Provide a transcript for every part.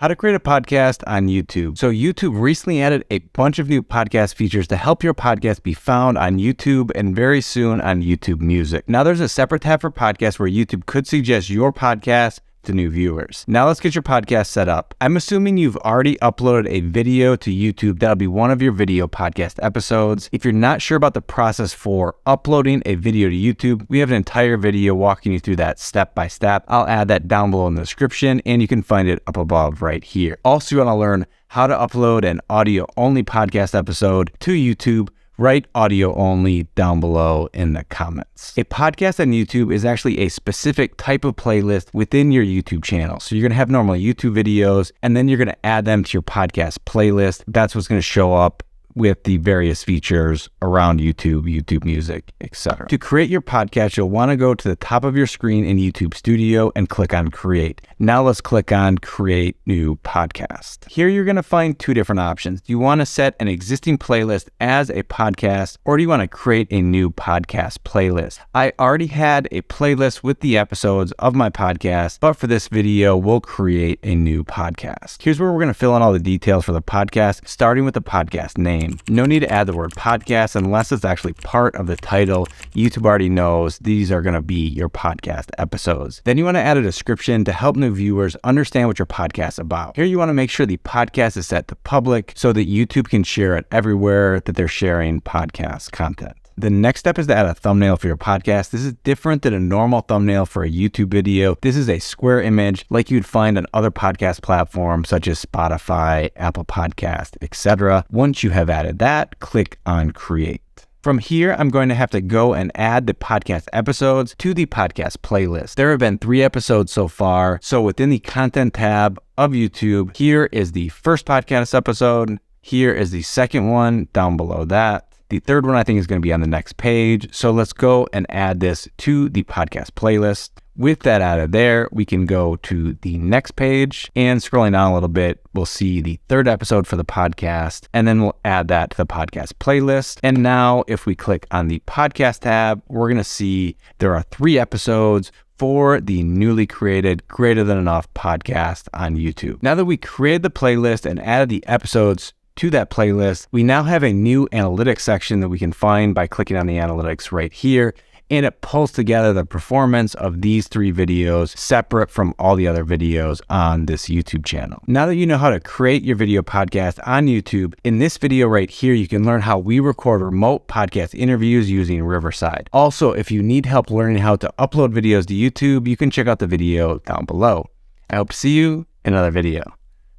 How to create a podcast on YouTube. So YouTube recently added a bunch of new podcast features to help your podcast be found on YouTube and very soon on YouTube Music. Now there's a separate tab for podcasts where YouTube could suggest your podcast to new viewers. Now let's get your podcast set up. I'm assuming you've already uploaded a video to YouTube. That'll be one of your video podcast episodes. If you're not sure about the process for uploading a video to YouTube, we have an entire video walking you through that step by step. I'll add that down below in the description and you can find it up above right here. Also, you want to learn how to upload an audio only podcast episode to YouTube. Write audio only down below in the comments. A podcast on YouTube is actually a specific type of playlist within your YouTube channel. So you're going to have normal YouTube videos, and then you're going to add them to your podcast playlist. That's what's going to show up with the various features around YouTube, YouTube Music, etc. To create your podcast, you'll want to go to the top of your screen in YouTube Studio and click on Create. Now let's click on Create New Podcast. Here you're going to find two different options. Do you want to set an existing playlist as a podcast, or do you want to create a new podcast playlist? I already had a playlist with the episodes of my podcast, but for this video, we'll create a new podcast. Here's where we're going to fill in all the details for the podcast, starting with the podcast name. No need to add the word podcast unless it's actually part of the title. YouTube already knows these are going to be your podcast episodes. Then you want to add a description to help new viewers understand what your podcast is about. Here you want to make sure the podcast is set to public so that YouTube can share it everywhere that they're sharing podcast content. The next step is to add a thumbnail for your podcast. This is different than a normal thumbnail for a YouTube video. This is a square image like you'd find on other podcast platforms such as Spotify, Apple Podcast, etc. Once you have added that, click on Create. From here, I'm going to have to go and add the podcast episodes to the podcast playlist. There have been 3 episodes so far. So within the content tab of YouTube, here is the first podcast episode. Here is the second one down below that. The third one I think is going to be on the next page. So let's go and add this to the podcast playlist. With that added there, we can go to the next page, and scrolling down a little bit, we'll see the third episode for the podcast, and then we'll add that to the podcast playlist. And now if we click on the podcast tab, we're going to see there are 3 episodes for the newly created Greater Than Enough podcast on YouTube. Now that we created the playlist and added the episodes to that playlist, we now have a new analytics section that we can find by clicking on the analytics right here, and it pulls together the performance of these 3 videos separate from all the other videos on this YouTube channel. Now that you know how to create your video podcast on YouTube, in this video right here, you can learn how we record remote podcast interviews using Riverside. Also, if you need help learning how to upload videos to YouTube, you can check out the video down below. I hope to see you in another video.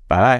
Bye.